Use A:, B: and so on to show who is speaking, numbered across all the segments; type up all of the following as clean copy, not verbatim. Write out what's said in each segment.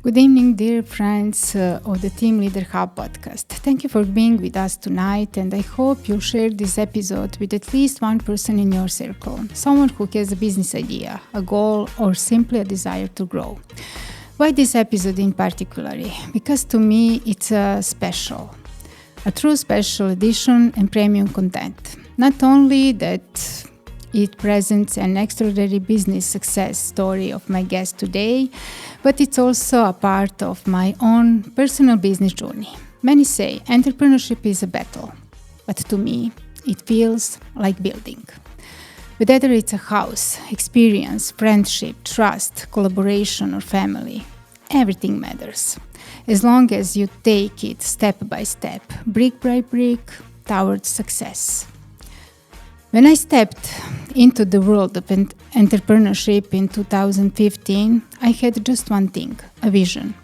A: Good evening, dear friends of the Team Leader Hub podcast. Thank you for being with us tonight, and I hope you'll share this episode with at least one person in your circle, someone who has a business idea, a goal, or simply a desire to grow. Why this episode in particular? Because to me it's a true special edition and premium content. Not only that it presents an extraordinary business success story of my guest today, but it's also a part of my own personal business journey. Many say entrepreneurship is a battle, but to me, it feels like building. Whether it's a house, experience, friendship, trust, collaboration, or family, everything matters. As long as you take it step by step, brick by brick, towards success. When I stepped into the world of entrepreneurship in 2015, I had just one thing, a vision.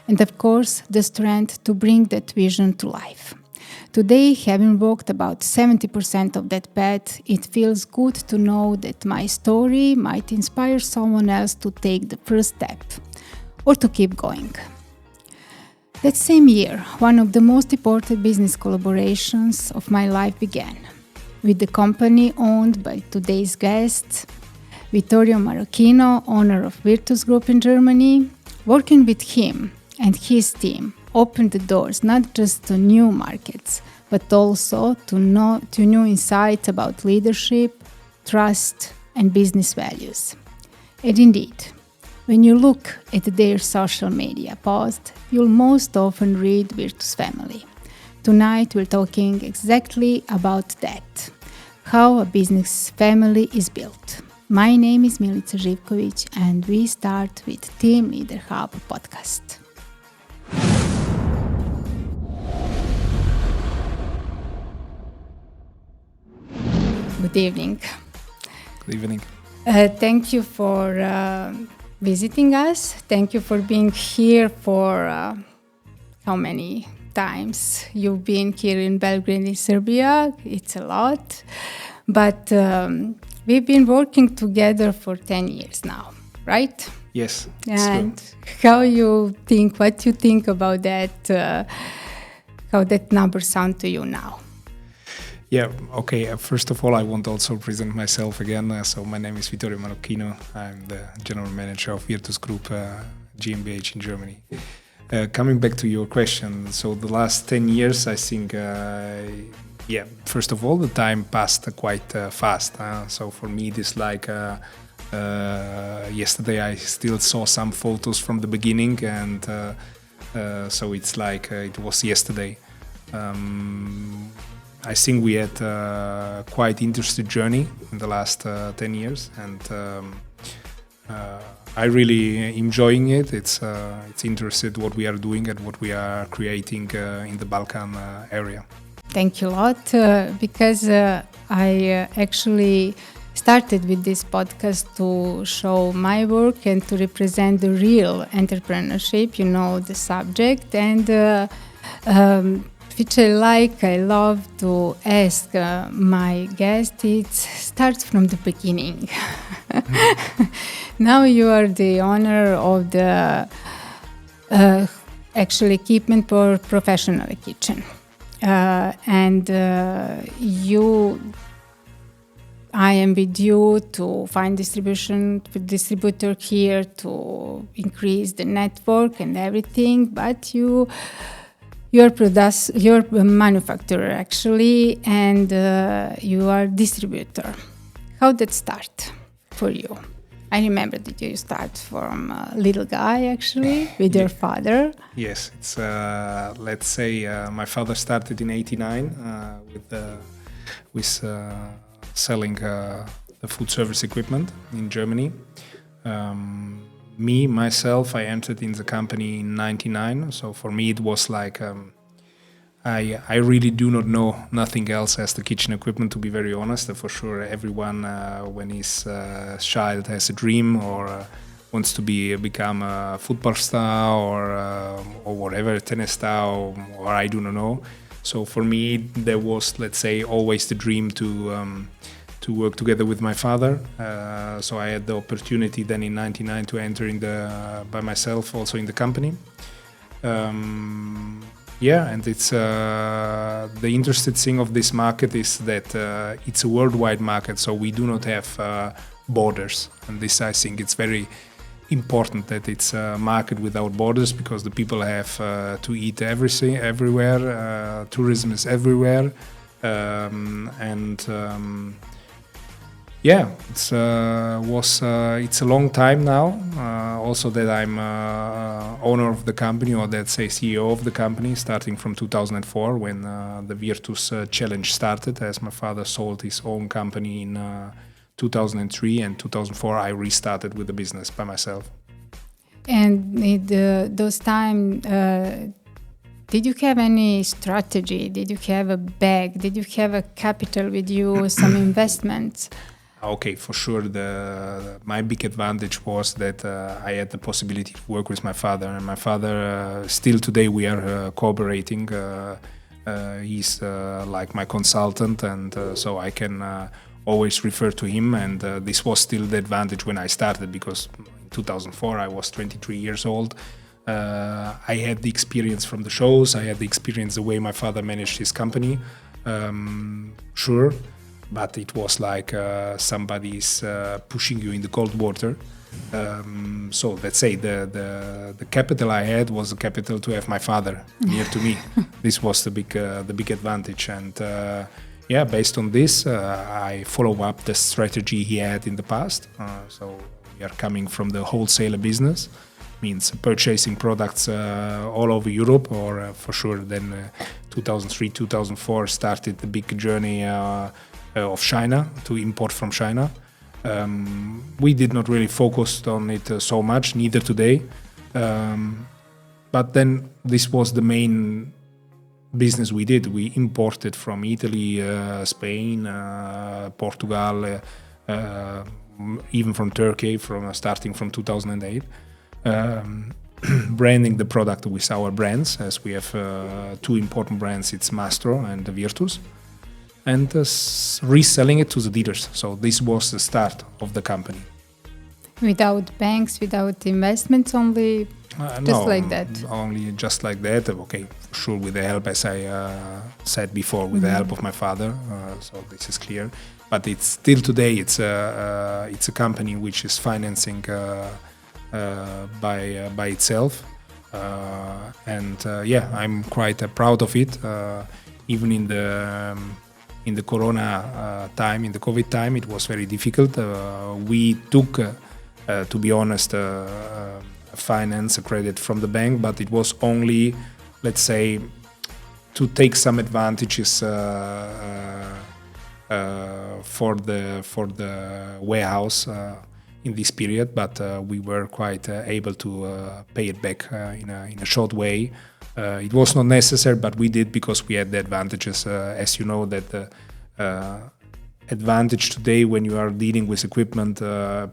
A: And of course, the strength to bring that vision to life. Today, having walked about 70% of that path, it feels good to know that my story might inspire someone else to take the first step or to keep going. That same year, one of the most important business collaborations of my life began. With the company owned by today's guest, Vittorio Marrocchino, owner of Virtus Group in Germany. Working with him and his team opened the doors not just to new markets, but also to new insights about leadership, trust, and business values. And indeed, when you look at their social media posts, you'll most often read Virtus Family. Tonight we're talking exactly about that, how a business family is built. My name is Milica Živković and we start with Team Leader Hub podcast. Good evening.
B: Good evening.
A: Thank you for visiting us. Thank you for being here for how many times you've been here in Belgrade in Serbia. It's a lot, but we've been working together for 10 years now, right?
B: Yes.
A: And what you think about that, how that number sound to you now?
B: Yeah, okay. First of all, I want to also present myself again. So my name is Vittorio Marrocchino. I'm the general manager of Virtus Group GmbH in Germany. Coming back to your question, so the last 10 years, I think, first of all, the time passed quite fast. So for me, it is like yesterday I still saw some photos from the beginning, and so it's like it was yesterday. I think we had a quite interesting journey in the last 10 years, and I really enjoying it. It's interesting what we are doing and what we are creating in the Balkan area.
A: Thank you a lot, because I actually started with this podcast to show my work and to represent the real entrepreneurship, the subject, and which I love to ask my guests. It starts from the beginning. Now you are the owner of the actual equipment for professional kitchen, and I am with you to find distributor here to increase the network and everything, but you're a manufacturer actually, and you are distributor. How did that start for you? I remember that you start from a little guy actually with your father.
B: Yes, it's let's say my father started in '89 with selling the food service equipment in Germany. Myself, I entered in the company in '99. So for me, it was like I really do not know nothing else as the kitchen equipment, to be very honest. For sure, everyone when his child has a dream or wants to become a football star or whatever, tennis star or I do not know. So for me, there was, let's say, always the dream to to work together with my father. So I had the opportunity then in 99 to enter by myself also in the company. And it's the interesting thing of this market is that it's a worldwide market, so we do not have borders, and this I think it's very important that it's a market without borders, because the people have to eat everything everywhere. Tourism is everywhere, it's a long time now. Also that I'm owner of the company, or let's say CEO of the company, starting from 2004 when the Virtus challenge started, as my father sold his own company in 2003, and 2004 I restarted with the business by myself.
A: And those time, did you have any strategy? Did you have a bag? Did you have a capital with you, some investments?
B: Okay, for sure. My big advantage was that I had the possibility to work with my father, and my father still today we are cooperating. He's like my consultant, and so I can always refer to him. And this was still the advantage when I started, because in 2004 I was 23 years old. I had the experience from the shows. I had the experience the way my father managed his company. Sure. But it was like somebody's pushing you in the cold water. So let's say the capital I had was the capital to have my father near to me. This was the big advantage. And based on this, I follow up the strategy he had in the past. So we are coming from the wholesaler business, means purchasing products all over Europe, or for sure then 2003, 2004 started the big journey of China, to import from China. We did not really focus on it so much, neither today. But then this was the main business we did. We imported from Italy, Spain, Portugal, even from Turkey, starting from 2008. Branding the product with our brands, as we have two important brands, it's Mastro and Virtus, and reselling it to the dealers. So this was the start of the company.
A: Without banks, without investments, only like that?
B: Only just like that. Okay, for sure, with the help, as I said before, with the help of my father. So this is clear. But it's still today, it's a company which is financing by itself. I'm quite proud of it. Even in the Corona time, in the COVID time, it was very difficult. We took, to be honest, finance, a credit from the bank, but it was only, let's say, to take some advantages for the warehouse in this period. But we were quite able to pay it back in a short way. It was not necessary, but we did because we had the advantages. As you know, that the advantage today when you are dealing with equipment,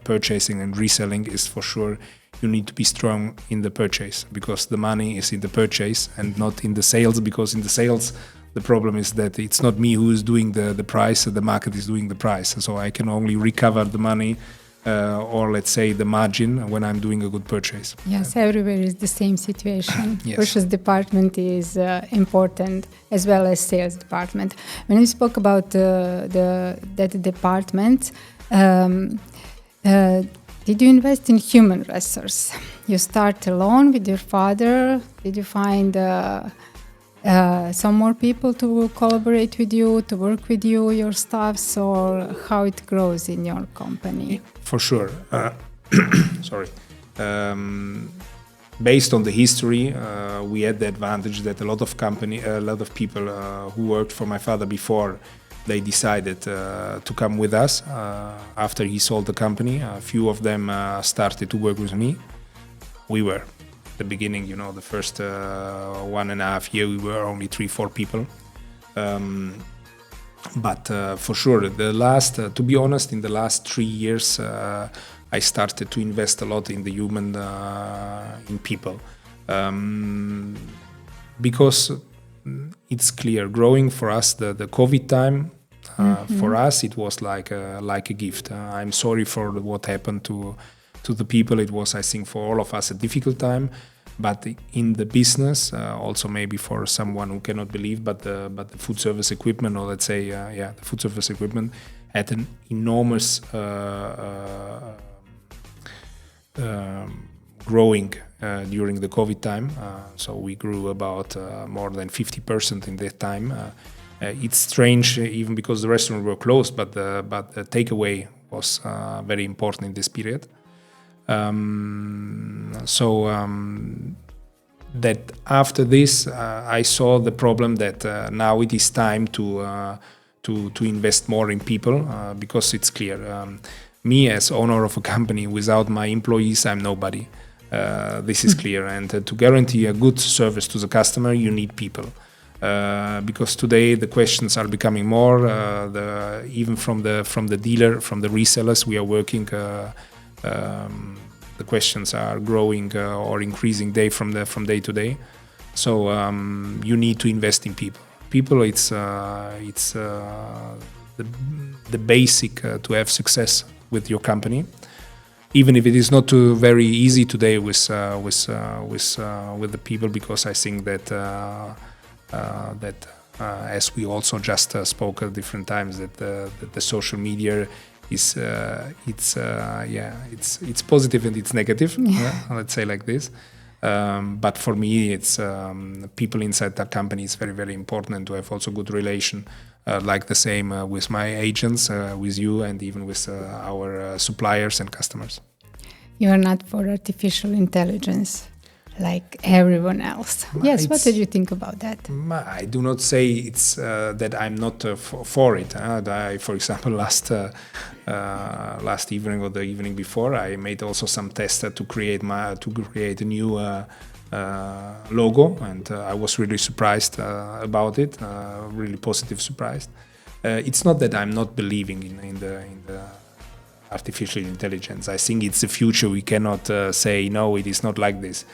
B: purchasing and reselling is for sure you need to be strong in the purchase, because the money is in the purchase and not in the sales, because in the sales the problem is that it's not me who is doing the price, the market is doing the price. So I can only recover the money or let's say the margin when I'm doing a good purchase.
A: Yes, everywhere is the same situation.
B: Yes.
A: Purchase department is important, as well as sales department. When we spoke about that department, did you invest in human resource? You start alone with your father. Did you find some more people to collaborate with you, to work with you, your staffs, or how it grows in your company?
B: For sure. Sorry. Based on the history, we had the advantage that a lot of people who worked for my father before, they decided to come with us after he sold the company. A few of them started to work with me. We were the beginning, the first 1.5 years, we were only 3-4 people. But for sure, to be honest, in the last 3 years, I started to invest a lot in the human, in people. Because it's clear, growing for us, the COVID time, For us, it was like a gift. I'm sorry for what happened to the people. It was, I think, for all of us a difficult time. But in the business, also maybe for someone who cannot believe, but the food service equipment, or let's say, the food service equipment had an enormous growing during the COVID time. So we grew about more than 50% in that time. It's strange, even because the restaurants were closed, but the takeaway was very important in this period. That after this, I saw the problem that now it is time to invest more in people, because it's clear. Me as owner of a company, without my employees, I'm nobody. This is clear. And to guarantee a good service to the customer, you need people. Because today the questions are becoming more. Even from the dealer, from the resellers, we are working. The questions are growing or increasing from day to day. So you need to invest in people. People, it's the basic to have success with your company. Even if it is not too very easy today with the people, because I think that as we also just spoke at different times, that the social media is it's positive and it's negative. Let's say like this. But for me, it's people inside that company is very, very important, and to have also good relation, like the same with my agents, with you, and even with our suppliers and customers.
A: You are not for artificial intelligence like everyone else. Yes, what did you think about that?
B: I do not say it's that I'm not for it. For example, last evening or the evening before, I made also some tests to create a new logo, and I was really surprised about it. Really positive surprised. It's not that I'm not believing in the artificial intelligence. I think it's the future. We cannot say no, it is not like this.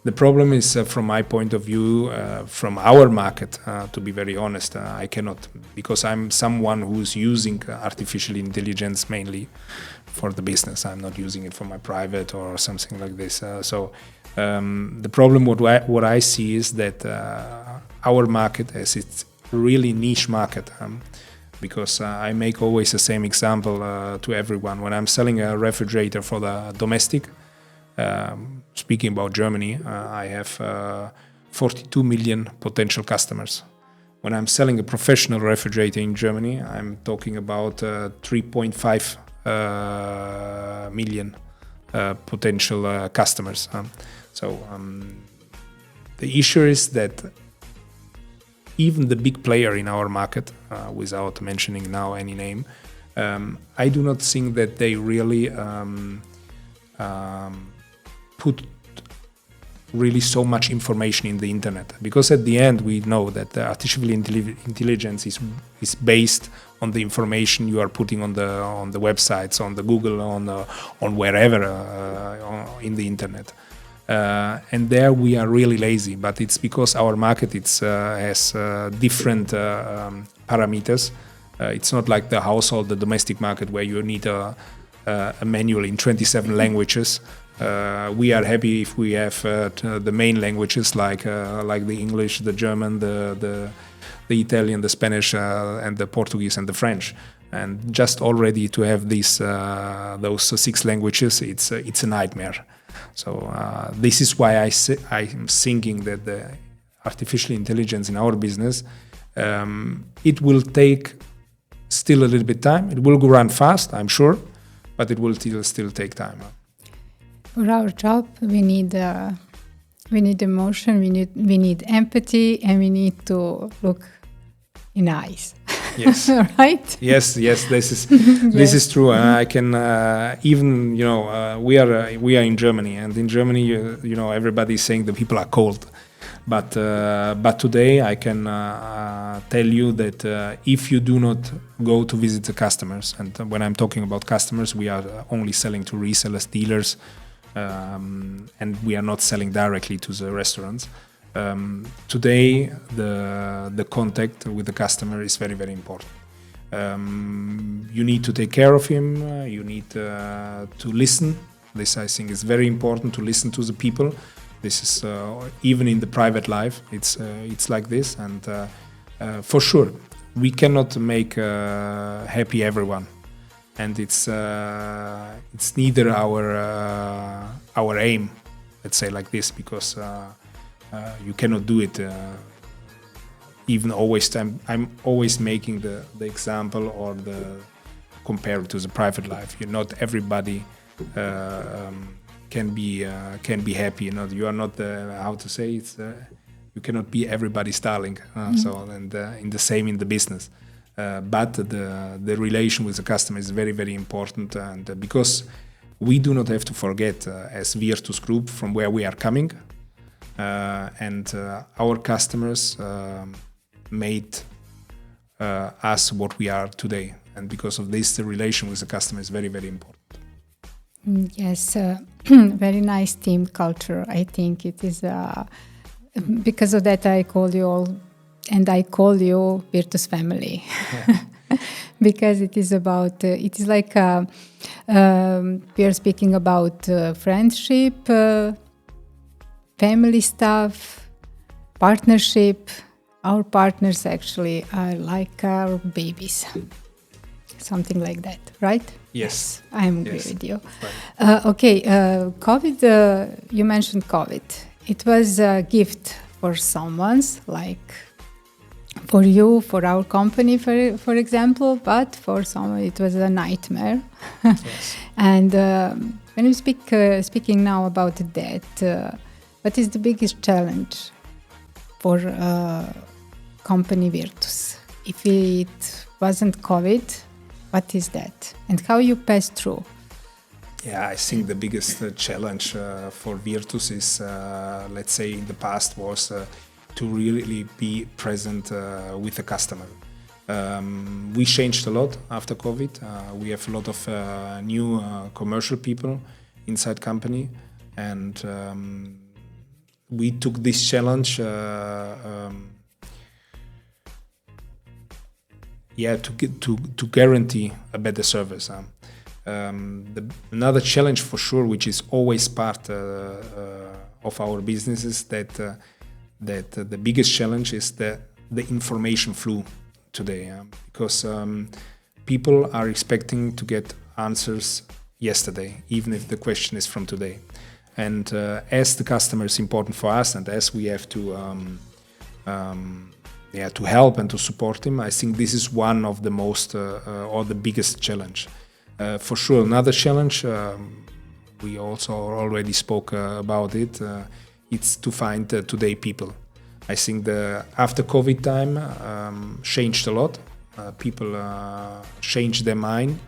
B: The problem is, from my point of view, from our market, to be very honest, I cannot, because I'm someone who's using artificial intelligence mainly for the business. I'm not using it for my private or something like this. The problem, what I see is that our market, as it's really niche market, because I make always the same example to everyone. When I'm selling a refrigerator for the domestic, speaking about Germany, I have 42 million potential customers. When I'm selling a professional refrigerator in Germany, I'm talking about 3.5 million potential customers. The issue is that even the big player in our market, without mentioning now any name, I do not think that they really put really so much information in the internet, because at the end we know that the artificial intelligence is based on the information you are putting on the websites, on the Google, on wherever in the internet, and there we are really lazy. But it's because our market has different parameters. It's not like the household, the domestic market, where you need a manual in 27 languages. We are happy if we have the main languages like the English, the German, the Italian, the Spanish, and the Portuguese and the French. And just already to have those 6 languages, it's a nightmare. So this is why I'm thinking that the artificial intelligence in our business, it will take still a little bit time. It will run fast, I'm sure, but it will still take time.
A: For our job, we need emotion, we need empathy, and we need to look in eyes.
B: Yes.
A: Right?
B: Yes. This is true. I can even we are in Germany, and in Germany everybody is saying the people are cold, but today I can tell you that if you do not go to visit the customers, and when I'm talking about customers, we are only selling to resellers, dealers. And we are not selling directly to the restaurants. Today, the contact with the customer is very, very important. You need to take care of him. You need to listen. This, I think, is very important, to listen to the people. This is even in the private life. It's like this, and for sure, we cannot make happy everyone, and it's neither our aim. Let's say like this, because you cannot do it. Even always, I'm always making the example or the compare it to the private life. Not everybody can be happy. You are not how to say it's. You cannot be everybody's darling. So and in the same in the business. But the relation with the customer is very, very important, and because we do not have to forget as Virtus Group from where we are coming, and our customers made us what we are today, and because of this, the relation with the customer is very, very important.
A: Yes, very nice team culture. I think it is because of that I call you all, and I call you Virtus family, because it is about. It is like we are speaking about friendship, family stuff, partnership. Our partners actually are like our babies, something like that, right?
B: Yes.
A: I agree with you.
B: Right.
A: Okay, COVID, you mentioned COVID. It was a gift for someone's, like for you, for our company, for example, but for someone it was a nightmare.
B: Yes.
A: And when we speaking now about that, what is the biggest challenge for company Virtus? If it wasn't COVID, what is that? And how you pass through?
B: Yeah, I think the biggest challenge for Virtus is, let's say, in the past was to really be present with the customer. We changed a lot after COVID. We have a lot of new commercial people inside company, and we took this challenge to guarantee a better service. Another challenge for sure, which is always part of our business, is that the biggest challenge is the information flow today, because people are expecting to get answers yesterday, even if the question is from today. And as the customer is important for us, and as we have to help and to support him, I think this is one of the most or the biggest challenge. For sure, another challenge, we also already spoke about it, it's to find today people. I think the after COVID time changed a lot. People changed their mind.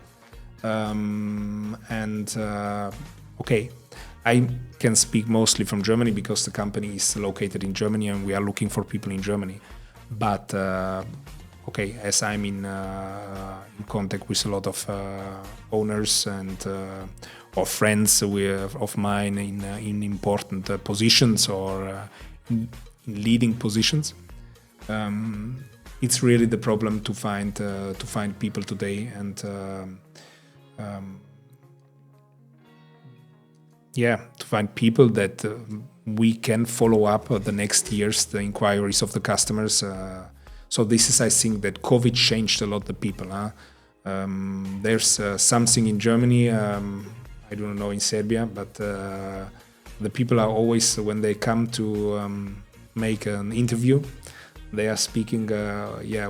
B: I can speak mostly from Germany because the company is located in Germany and we are looking for people in Germany. But as I'm in contact with a lot of owners and or friends of mine in important positions or in leading positions, it's really the problem to find people today, and to find people that we can follow up the next years the inquiries of the customers. So this is, I think, that COVID changed a lot the people. There's something in Germany, I don't know in Serbia, but the people are always, when they come to make an interview, they are speaking,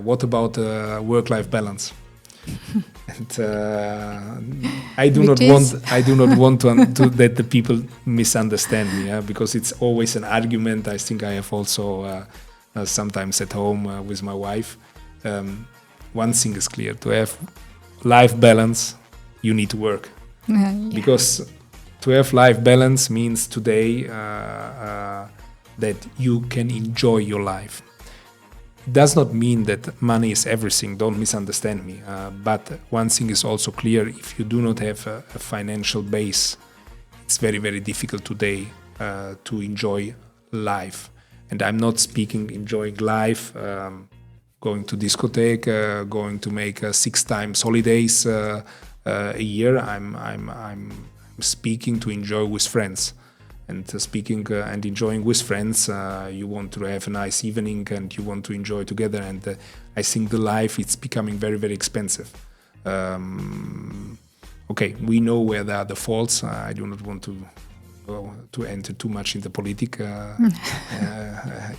B: what about work-life balance? And I do not want to that the people misunderstand me, because it's always an argument. I think I have also sometimes at home with my wife. One thing is clear: to have life balance, you need to work. Because to have life balance means today that you can enjoy your life. It does not mean that money is everything, don't misunderstand me. But one thing is also clear: if you do not have a financial base, it's very, very difficult today to enjoy life. And I'm not speaking enjoying life, going to discotheque, going to make 6 times holidays a year. I'm speaking to enjoy with friends, and speaking and enjoying with friends. You want to have a nice evening, and you want to enjoy together. And I think the life it's becoming very, very expensive. Okay, we know where there are the faults. I do not want to enter too much into political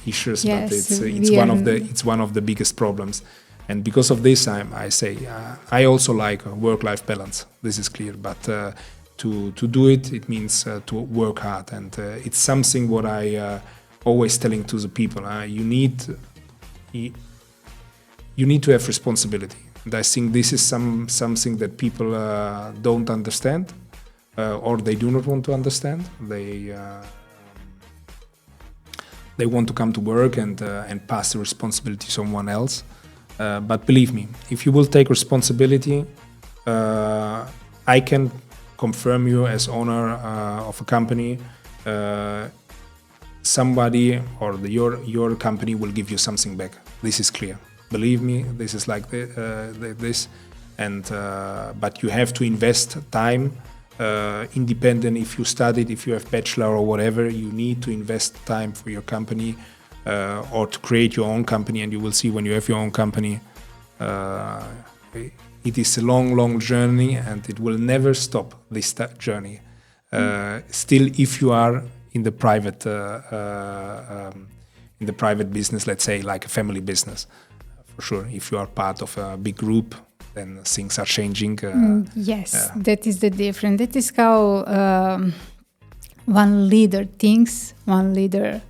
B: issues,
A: yes,
B: but it's one of the biggest problems. And because of this, I say I also like work-life balance. This is clear, but to do it means to work hard, and it's something what I always telling to the people. You need to have responsibility. And I think this is something that people don't understand, or they do not want to understand. They want to come to work and pass the responsibility to someone else. But believe me, if you will take responsibility, I can confirm you as owner of a company. Somebody or your company will give you something back. This is clear. Believe me, this is like this, and but you have to invest time. Independent if you studied, if you have bachelor or whatever, you need to invest time for your company or to create your own company. And you will see when you have your own company, it is a long journey, and it will never stop this journey. Still, if you are in the private business, let's say like a family business, for sure. If you are part of a big group, then things are changing.
A: Yes, that is the difference. That is how one leader thinks. One leader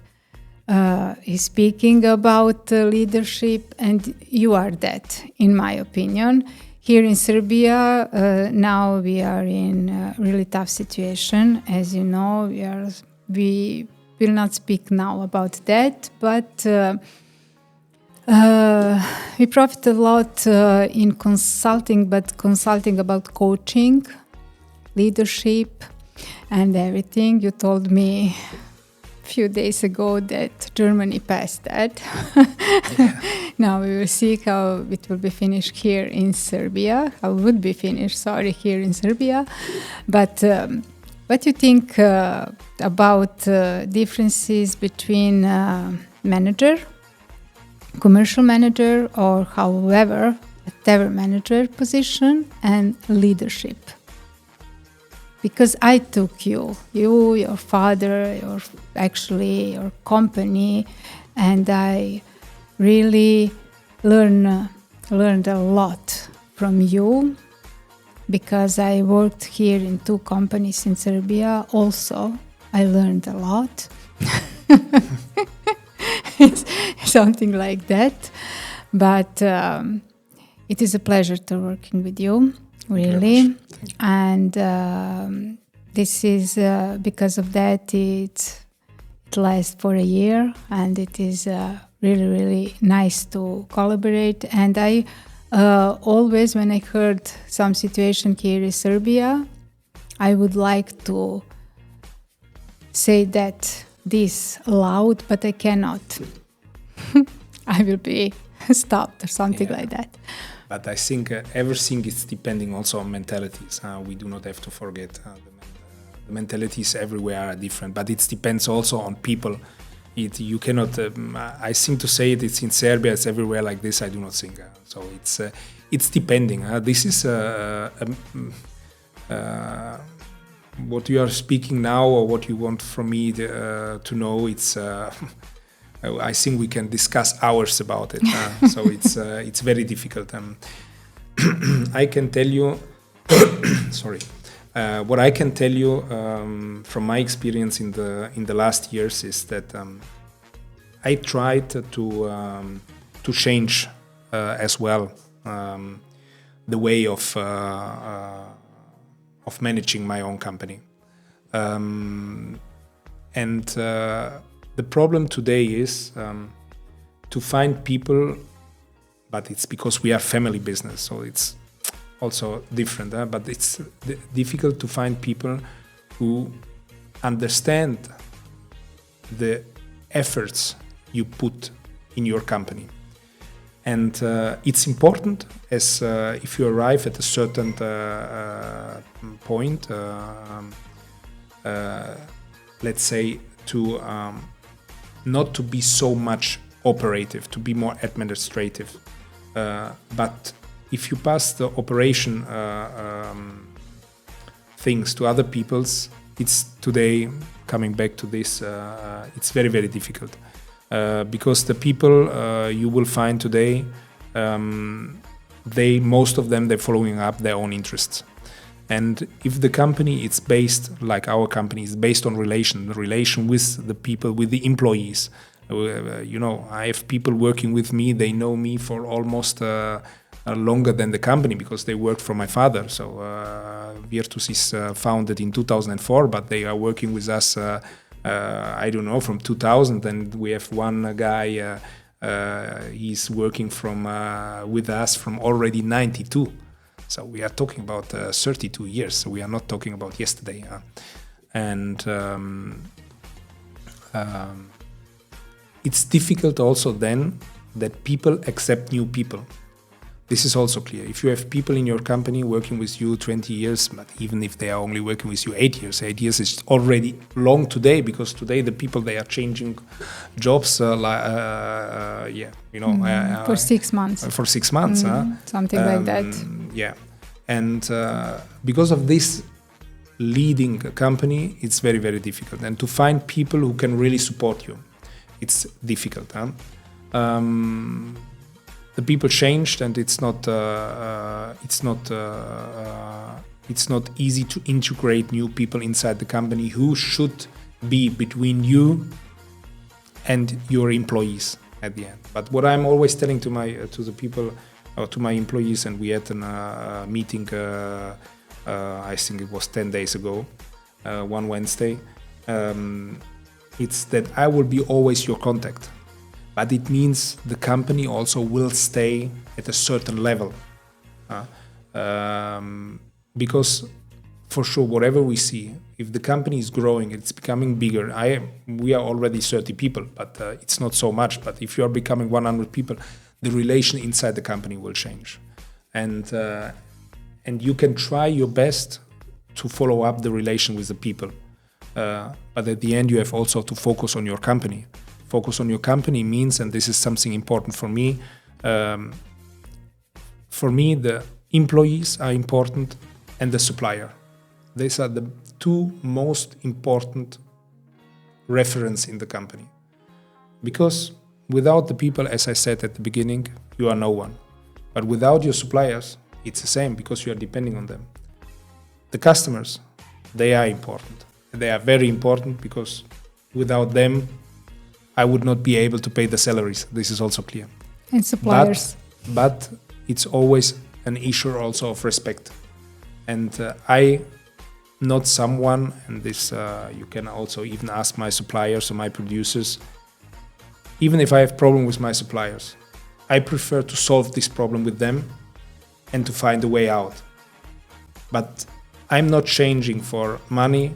A: is speaking about leadership, and you are that, in my opinion. Here in Serbia, now we are in a really tough situation. As you know, we will not speak now about that, but we profit a lot in consulting, but consulting about coaching, leadership, and everything. You told me a few days ago that Germany passed that. Yeah. Now we will see how it will be finished here in Serbia. How it would be finished, here in Serbia. But what you think about differences between manager, commercial manager, or whatever manager position, and leadership? Because I took you, your father, your company, and I really learned a lot from you, because I worked here in 2 companies in Serbia. Also, I learned a lot. It's something like that. But it is a pleasure to working with you, really. And this is because of that it lasts for a year, and it is really, really nice to collaborate. And I always, when I heard some situation here in Serbia, I would like to say that this loud, but I cannot. I will be stopped or something like that.
B: But I think everything is depending also on mentalities. We do not have to forget the mentalities everywhere are different, but it depends also on people. You cannot. I seem to say it's in Serbia. It's everywhere like this. I do not think so. It's depending. This is what you are speaking now, or what you want from me to know. It's. I think we can discuss hours about it. So it's very difficult. I can tell you. Sorry. What I can tell you from my experience in the last years is that I tried to change as well the way of managing my own company, and the problem today is to find people, but it's because we are family business, so it's also different, but it's difficult to find people who understand the efforts you put in your company. And it's important as if you arrive at a certain point, let's say, to not to be so much operative, to be more administrative. But if you pass the operation things to other people's, it's today, coming back to this, it's very, very difficult. Because the people you will find today, most of them, they're following up their own interests. And if the company is based, like our company, is based on the relation with the people, with the employees. I have people working with me, they know me for almost longer than the company because they worked for my father. So Virtus is founded in 2004, but they are working with us I don't know, from 2000, and we have one guy, he's working with us from already 92. So we are talking about 32 years, so we are not talking about yesterday. And it's difficult also then that people accept new people. This is also clear. If you have people in your company working with you 20 years, but even if they are only working with you 8 years is already long today, because today the people, they are changing jobs for
A: 6 months.
B: For 6 months.
A: Something like that.
B: Yeah. And because of this leading a company, it's very, very difficult. And to find people who can really support you, it's difficult. The people changed, and it's not easy to integrate new people inside the company who should be between you and your employees at the end. But what I'm always telling to the people, or to my employees, and we had a meeting, I think it was 10 days ago, one Wednesday. It's that I will be always your contact. But it means the company also will stay at a certain level. Because for sure, whatever we see, if the company is growing, it's becoming bigger. We are already 30 people, but it's not so much. But if you are becoming 100 people, the relation inside the company will change. And you can try your best to follow up the relation with the people. But at the end, you have also to focus on your company. Focus on your company means, and this is something important for me, the employees are important and the supplier. These are the two most important reference in the company. Because without the people, as I said at the beginning, you are no one. But without your suppliers, it's the same, because you are depending on them. The customers, they are important. They are very important, because without them, I would not be able to pay the salaries. This is also clear.
A: And suppliers.
B: But it's always an issue also of respect. And I, not someone, and this you can also even ask my suppliers or my producers, even if I have problem with my suppliers, I prefer to solve this problem with them and to find a way out. But I'm not changing for money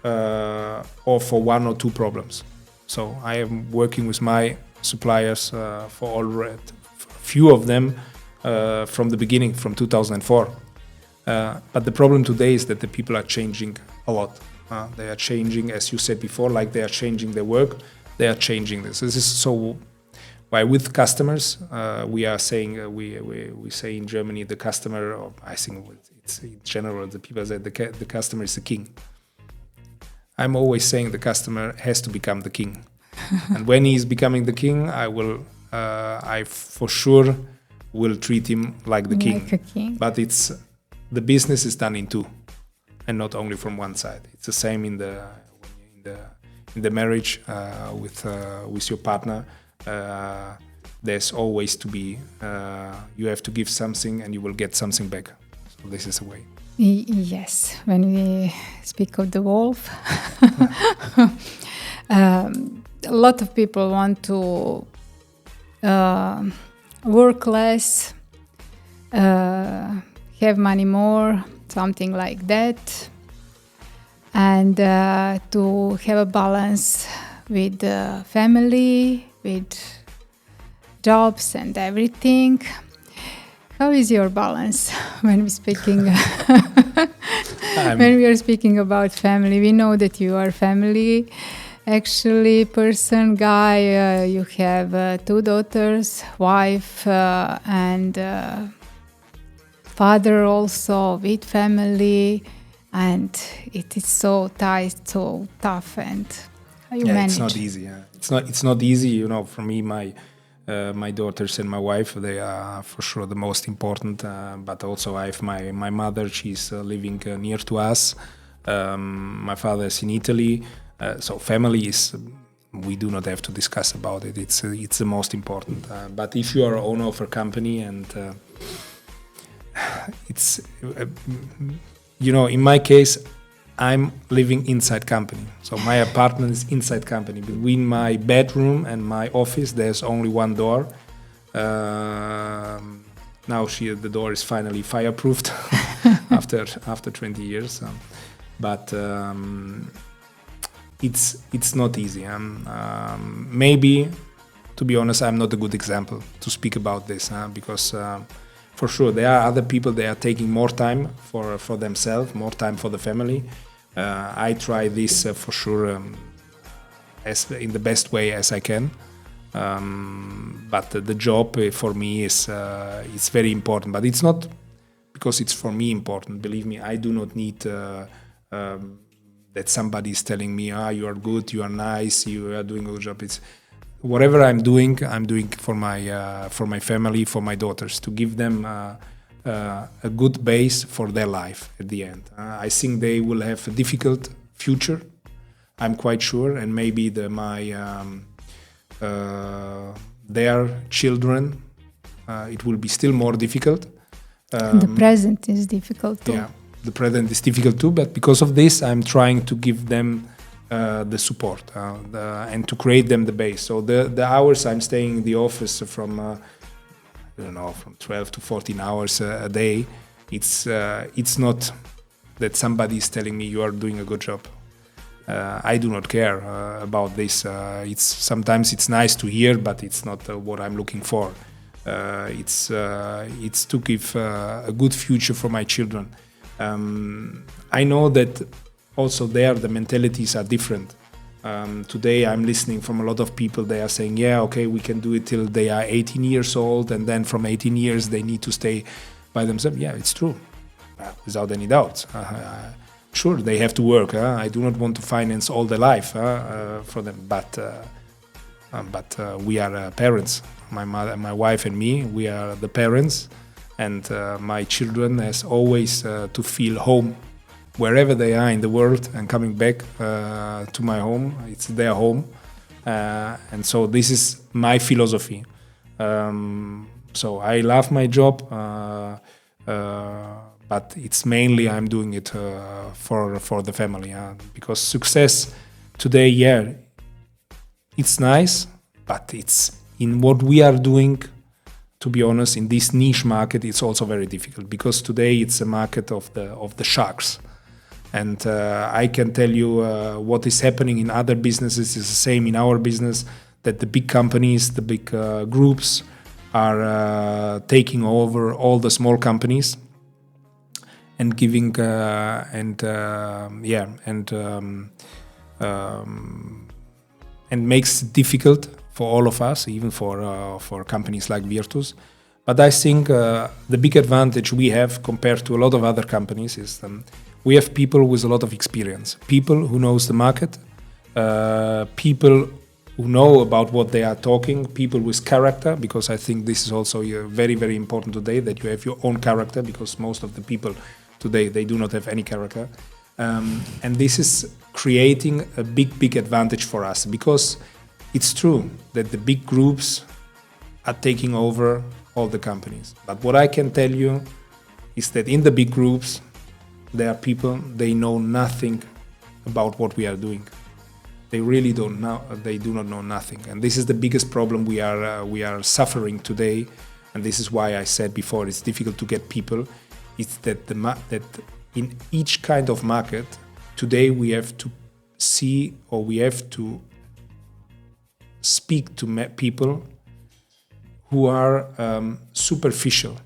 B: or for one or two problems. So I am working with my suppliers for already few of them from the beginning, from 2004. But the problem today is that the people are changing a lot. They are changing, as you said before, like they are changing their work. They are changing this. This is so why with customers we are saying we say in Germany the customer, or I think it's in general the people say the customer is the king. I'm always saying the customer has to become the king. And when he is becoming the king, I for sure will treat him like the king.
A: Like a king.
B: But the business is done in two, and not only from one side. It's the same in the marriage with your partner. There's always to be, you have to give something and you will get something back. So this is the way.
A: Yes, when we speak of the wolf, a lot of people want to work less, have money more, something like that, and to have a balance with family, with jobs and everything. How is your balance when we speaking when we are speaking about family? We know that you are family actually person guy. You have 2 daughters, wife, and father also with family, and it is so tight, so tough, and how you manage?
B: It's not easy. It's not easy. You know, for me, my daughters and my wife, they are for sure the most important. But also I have my mother. She's living near to us. My father is in Italy. So family is, we do not have to discuss about it. It's the most important. But if you are owner of a company and it's, you know, in my case, I'm living inside company. So my apartment is inside company. Between my bedroom and my office, there's only one door. Now the door is finally fireproofed after 20 years. But it's not easy. Maybe, to be honest, I'm not a good example to speak about this because for sure there are other people, they are taking more time for themselves, more time for the family. I try this for sure as in the best way as I can. But the job for me is very important. But it's not because it's for me important. Believe me, I do not need that somebody is telling me, you are good, you are nice, you are doing a good job. It's whatever I'm doing for my family, for my daughters, to give them a good base for their life at the end. I think they will have a difficult future, I'm quite sure, and maybe their children, it will be still more difficult.
A: The present is difficult too.
B: Yeah, the present is difficult too, but because of this, I'm trying to give them the support and to create them the base. So the hours I'm staying in the office from 12 to 14 hours a day, it's not that somebody is telling me you are doing a good job. I do not care about this. Sometimes it's nice to hear, but it's not what I'm looking for. It's to give a good future for my children. I know that also there the mentalities are different. Today I'm listening from a lot of people. They are saying, yeah, okay, we can do it till they are 18 years old, and then from 18 years they need to stay by themselves. Yeah, it's true, without any doubt. Sure, they have to work. I do not want to finance all their life for them, but we are parents. My mother, my wife, and me. We are the parents, and my children has always to feel home wherever they are in the world, and coming back to my home. It's their home, and so this is my philosophy. So I love my job. But it's mainly I'm doing it for the family, because success today, yeah, it's nice, but it's in what we are doing. To be honest, in this niche market, it's also very difficult because today it's a market of the sharks, and I can tell you what is happening in other businesses is the same in our business. That the big companies, the big groups, are taking over all the small companies. And giving and makes it difficult for all of us, even for companies like Virtus. But I think the big advantage we have compared to a lot of other companies is we have people with a lot of experience, people who knows the market, people who know about what they are talking, people with character, because I think this is also very, very important today, that you have your own character, because most of the people today, they do not have any character. And this is creating a big advantage for us, because it's true that the big groups are taking over all the companies. But what I can tell you is that in the big groups, there are people, they know nothing about what we are doing. They really don't know, they do not know nothing. And this is the biggest problem we are suffering today. And this is why I said before, it's difficult to get people. It's that that in each kind of market, today we have to see, or we have to speak to people who are superficial.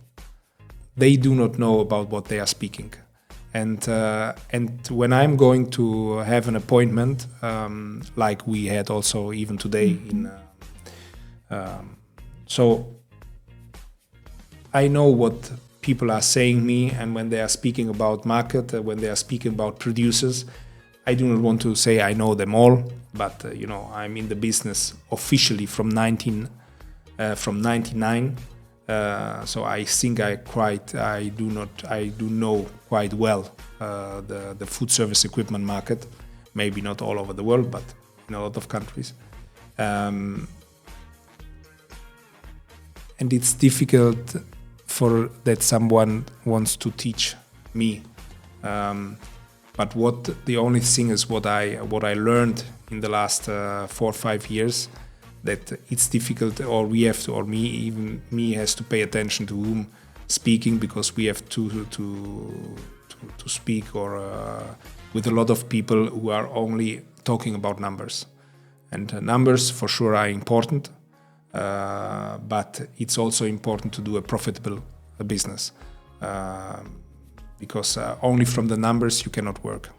B: They do not know about what they are speaking. And when I'm going to have an appointment, like we had also even today, so I know what people are saying me, and when they are speaking about market, when they are speaking about producers, I do not want to say I know them all, but I'm in the business officially from 99. So I think I do know quite well the food service equipment market. Maybe not all over the world, but in a lot of countries. And it's difficult for that someone wants to teach me. But the only thing is what I learned in the last 4 or 5 years, that it's difficult, or we have to, or me has to pay attention to whom speaking, because we have to speak with a lot of people who are only talking about numbers, and numbers for sure are important, but it's also important to do a profitable business, because only from the numbers you cannot work.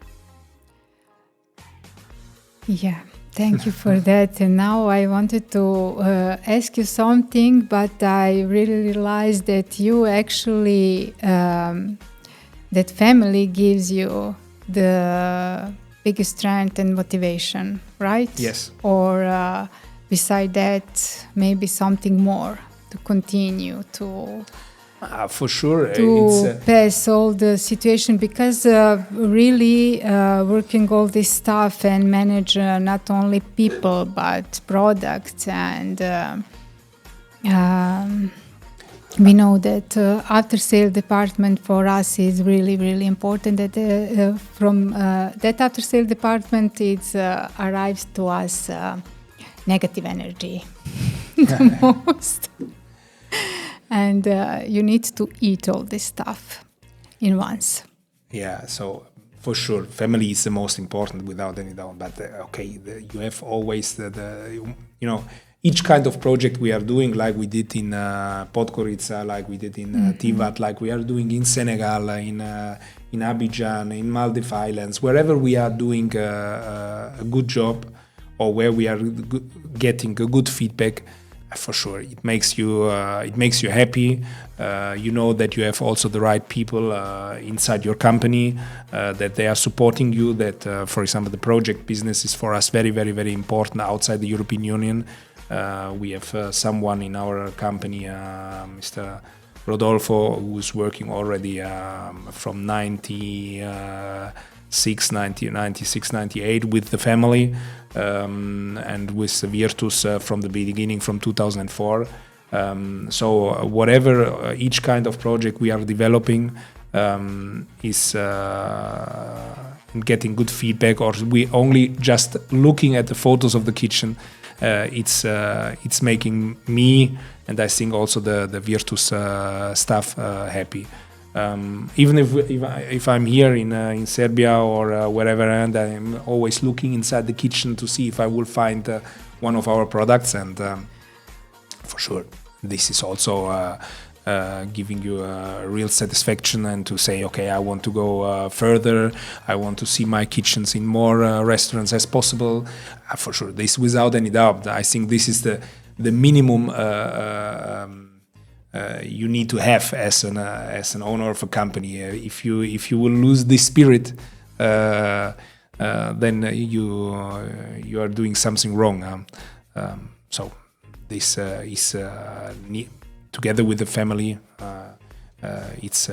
A: Yeah. Thank you for that. And now I wanted to ask you something, but I really realized that you actually, that family gives you the biggest strength and motivation, right?
B: Yes.
A: Or beside that, maybe something more to continue to...
B: For sure.
A: To pass all the situation, because really working all this stuff and manage not only people but products, and we know that after sale department for us is really, really important. That from that after sale department, it arrives to us negative energy the most. And you need to eat all this stuff in once.
B: Yeah, so for sure, family is the most important without any doubt. But you have always each kind of project we are doing, like we did in Podgorica, like we did in Tivat, like we are doing in Senegal, in Abidjan, in Maldives Islands, wherever we are doing a good job, or where we are getting a good feedback. For sure, it makes you happy. You know that you have also the right people inside your company, that they are supporting you. That, for example, the project business is for us very, very, very important outside the European Union. We have someone in our company, Mr. Rodolfo, who is working already from 96, 98 with the family. And with Virtus from the beginning, from 2004. So whatever each kind of project we are developing is getting good feedback, or we only just looking at the photos of the kitchen, it's making me, and I think also the Virtus staff happy. Even if I'm here in Serbia or wherever, and I'm always looking inside the kitchen to see if I will find one of our products, and for sure this is also giving you a real satisfaction, and to say, okay, I want to go further, I want to see my kitchens in more restaurants as possible. For sure, this without any doubt. I think this is the minimum you need to have as an owner of a company. If you will lose this spirit, then you are doing something wrong. So this is together with the family. It's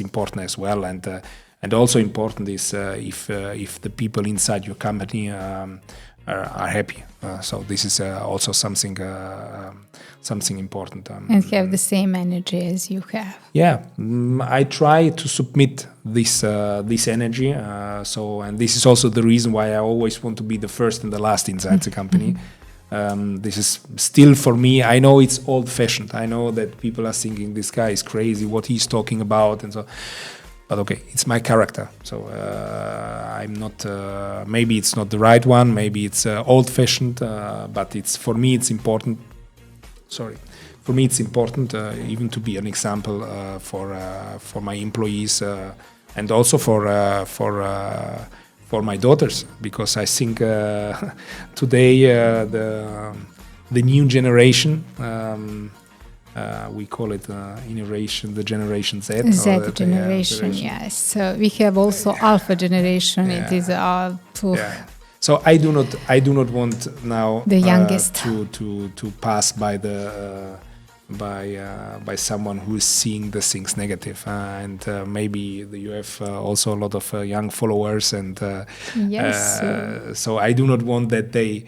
B: important as well, and also important is if the people inside your company are happy. So this is also something important.
A: And have the same energy as you have.
B: Yeah, I try to submit this energy. And this is also the reason why I always want to be the first and the last inside the company. This is still for me. I know it's old-fashioned. I know that people are thinking this guy is crazy, what he's talking about, and so. But okay, it's my character. So I'm not. Maybe it's not the right one. Maybe it's old-fashioned. But it's for me. It's important For me, it's important even to be an example for my employees and also for my daughters, because I think today the new generation, we call it the Generation Z.
A: Z generation, yes. We have also Alpha generation. It is
B: So I do not want now
A: the youngest
B: to pass by by someone who is seeing the things negative, and maybe you have also a lot of young followers, and
A: yes.
B: So I do not want that they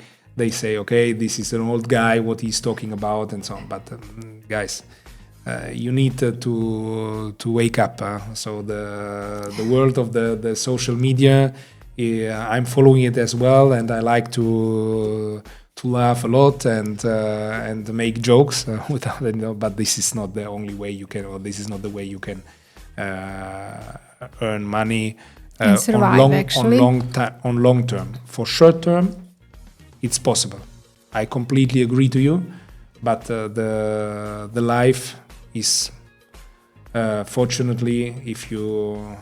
B: say, okay, this is an old guy, what he's talking about, and so on. But guys, you need to wake up. So the world of the social media, I'm following it as well, and I like to laugh a lot and make jokes without, but this is not the only way you can, or this is not the way you can earn money
A: and survive,
B: on long term. For short term, it's possible. I completely agree to you, but the life is fortunately, if you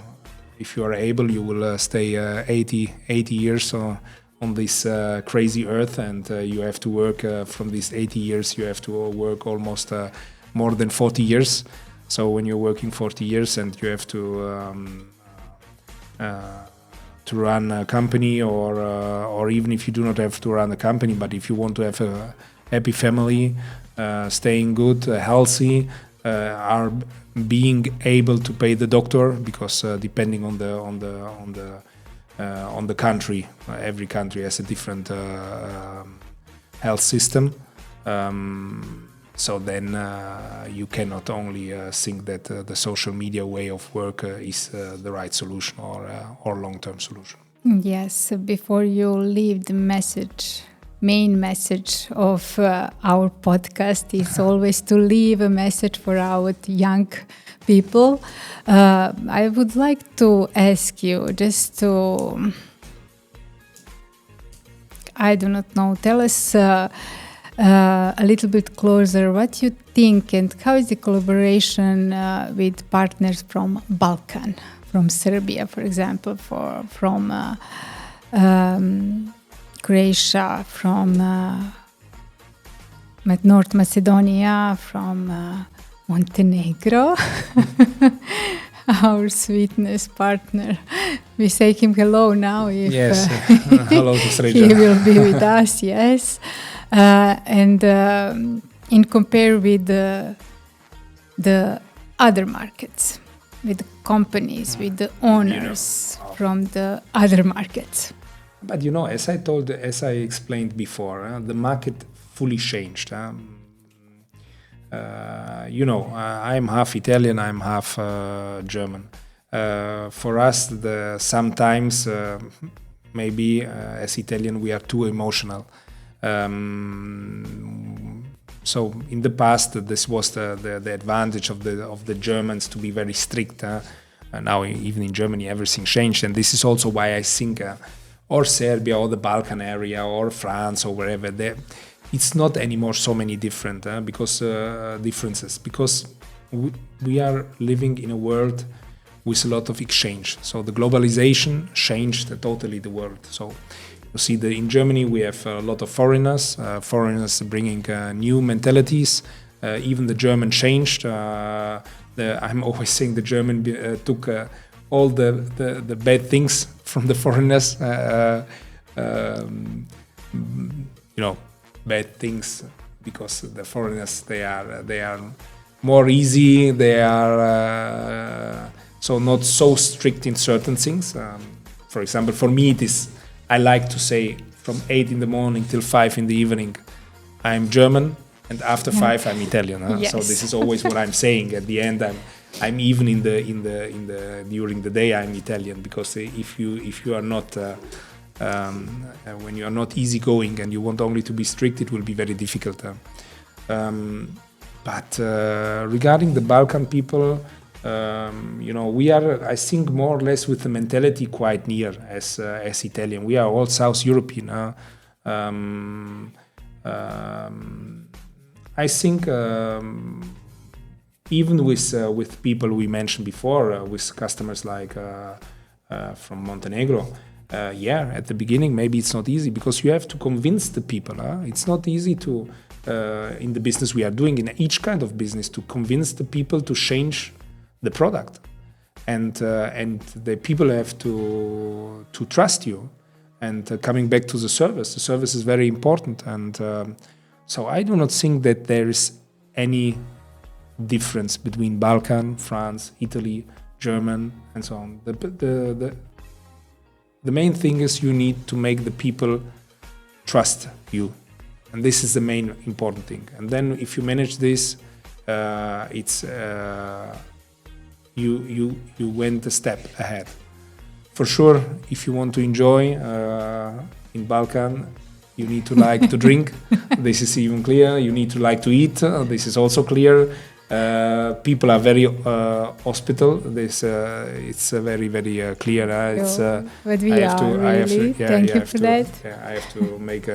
B: are able, you will stay 80 years on this crazy earth, and you have to work from these 80 years, you have to work almost more than 40 years. So when you're working 40 years and you have to run a company, or even if you do not have to run a company, but if you want to have a happy family, staying good, healthy, are being able to pay the doctor, because depending on the country, every country has a different health system. So then you cannot only think that the social media way of work is the right solution or long-term solution.
A: Yes, before you leave the main message of our podcast is always to leave a message for our young people. I would like to ask you just to, I do not know, tell us a little bit closer what you think and how is the collaboration with partners from Balkan, from Serbia, for example, from Croatia, from North Macedonia, from Montenegro, our sweetness partner. We say him hello now. If,
B: yes, hello to Sređa.
A: He will be with us, yes. And in compare with the other markets, with the companies, with the owners from the other markets.
B: But as I explained before, the market fully changed. I'm half Italian, I'm half German. For us, sometimes maybe as Italian we are too emotional. So in the past, this was the advantage of the Germans to be very strict. Now even in Germany everything changed, and this is also why I think or Serbia or the Balkan area or France or wherever, it's not anymore so many differences, because we are living in a world with a lot of exchange. So the globalization changed totally the world. So you see in Germany we have a lot of foreigners bringing new mentalities. Even the German changed. I'm always saying the German took all the bad things from the foreigners, bad things, because the foreigners they are more easy, they are so not so strict in certain things. For example, for me it is, I like to say from 8 in the morning till 5 in the evening I'm German, and after 5 I'm Italian. Yes. So this is always what I'm saying. At the end I'm even in the during the day I'm Italian, because if you are not when you are not easygoing and you want only to be strict, it will be very difficult. But regarding the Balkan people, we are, I think, more or less with the mentality quite near as Italian. We are all South European. I think even with people we mentioned before, with customers like from Montenegro, at the beginning maybe it's not easy because you have to convince the people. It's not easy to in the business we are doing, in each kind of business, to convince the people to change the product, and the people have to trust you. And coming back to the service is very important. And so I do not think that there is any difference between Balkan, France, Italy, German, and so on. The main thing is you need to make the people trust you, and this is the main important thing. And then if you manage this, it's you went a step ahead. For sure, if you want to enjoy in Balkan, you need to like to drink. This is even clear. You need to like to eat. This is also clear. People are very hospitable. This it's very very clear.
A: But we really. Thank you for that.
B: I have to make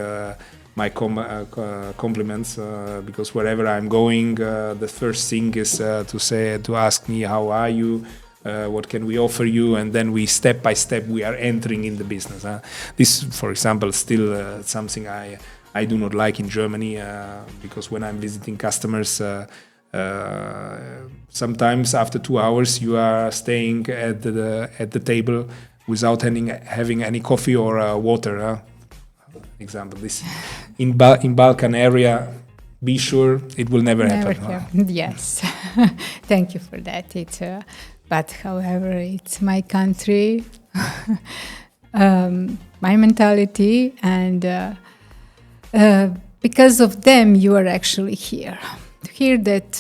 B: my compliments because wherever I'm going, the first thing is to ask me how are you. What can we offer you? And then we step by step we are entering in the business. This, for example, still something I do not like in Germany because when I'm visiting customers, sometimes after 2 hours you are staying at the table without having any coffee or water. Example, this in Balkan area. Be sure it will never happen.
A: Yes, thank you for that. But however, it's my country, my mentality, and because of them, you are actually here. To hear that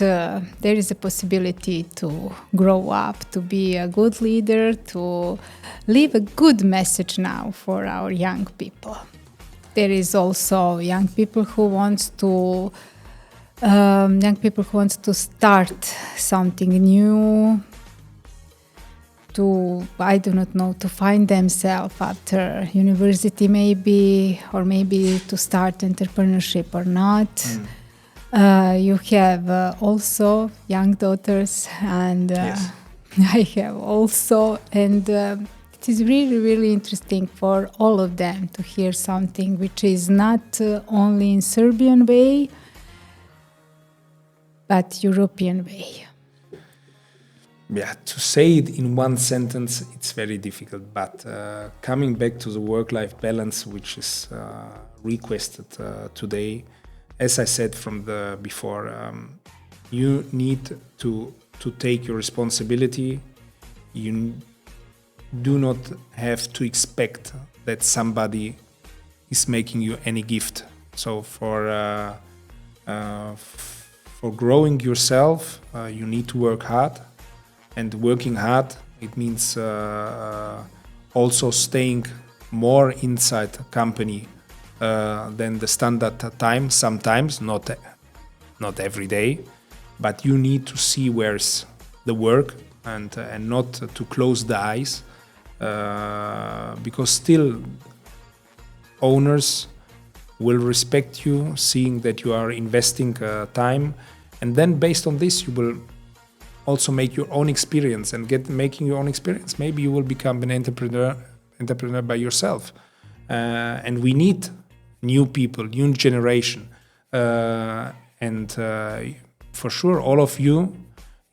A: there is a possibility to grow up, to be a good leader, to leave a good message now for our young people. There is also young people who wants to start something new. To find themselves after university maybe, or maybe to start entrepreneurship or not. You have also young daughters, and
B: yes.
A: I have also, and it is really, really interesting for all of them to hear something which is not only in Serbian way, but European way.
B: Yeah, to say it in one sentence, it's very difficult. But coming back to the work-life balance, which is requested today, as I said from the before, you need to take your responsibility. You do not have to expect that somebody is making you any gift. So for growing yourself, you need to work hard. And working hard, it means also staying more inside the company than the standard time. Sometimes, not every day, but you need to see where's the work and not to close the eyes, because still owners will respect you, seeing that you are investing time, and then based on this you will also make your own experience, and making your own experience, maybe you will become an entrepreneur by yourself. And we need new people, new generation, and for sure, all of you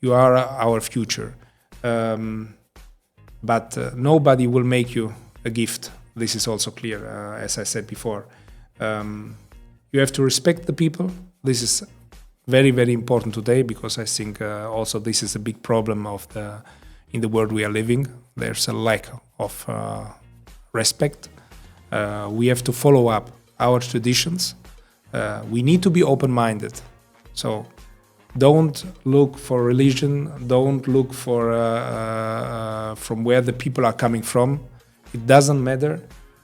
B: are our future. But nobody will make you a gift. This is also clear, as I said before. You have to respect the people. This is very, very important today, because I think also this is a big problem in the world we are living. There's a lack of respect. We have to follow up our traditions. We need to be open-minded. So don't look for religion. Don't look for from where the people are coming from. It doesn't matter,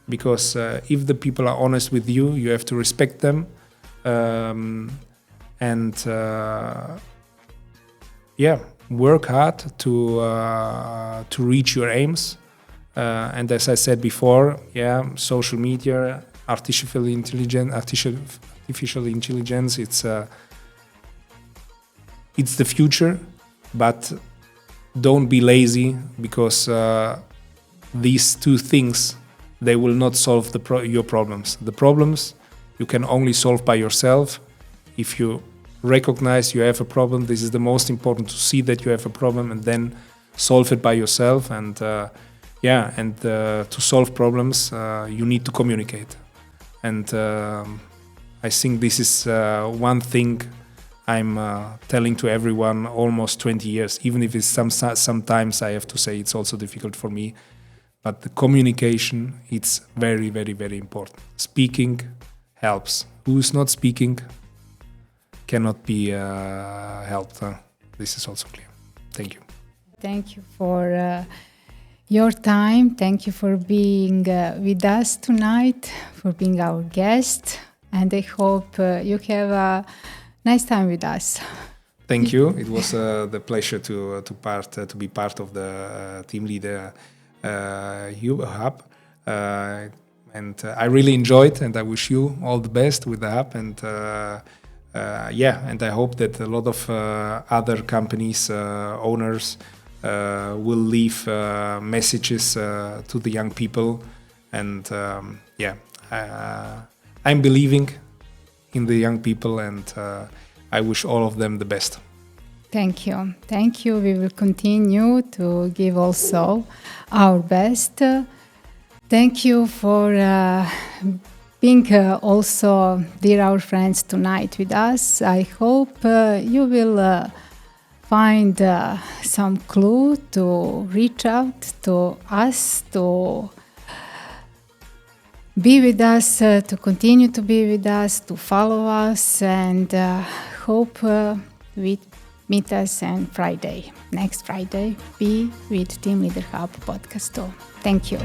B: because if the people are honest with you, you have to respect them. And work hard to reach your aims. And as I said before, social media, artificial intelligence, it's it's the future, but don't be lazy, because these two things, they will not solve your problems. The problems you can only solve by yourself. If you recognize you have a problem, this is the most important, to see that you have a problem and then solve it by yourself. And to solve problems, you need to communicate. And I think this is one thing I'm telling to everyone almost 20 years, even if it's sometimes I have to say it's also difficult for me. But the communication, it's very, very, very important. Speaking helps. Who is not speaking cannot be helped. This is also clear. Thank you.
A: Thank you for your time. Thank you for being with us tonight, for being our guest. And I hope you have a nice time with us.
B: Thank you. It was the pleasure to be part of the team leader hub. And I really enjoyed, and I wish you all the best with the hub. And and I hope that a lot of other companies, owners, will leave messages to the young people. And I'm believing in the young people, and I wish all of them the best.
A: Thank you. Thank you. We will continue to give also our best. Thank you for being also, dear our friends, tonight with us. I hope you will find some clue to reach out to us, to be with us, to continue to be with us, to follow us, and hope we meet us on Friday. Next Friday, be with Team Leader Hub podcast too. Thank you.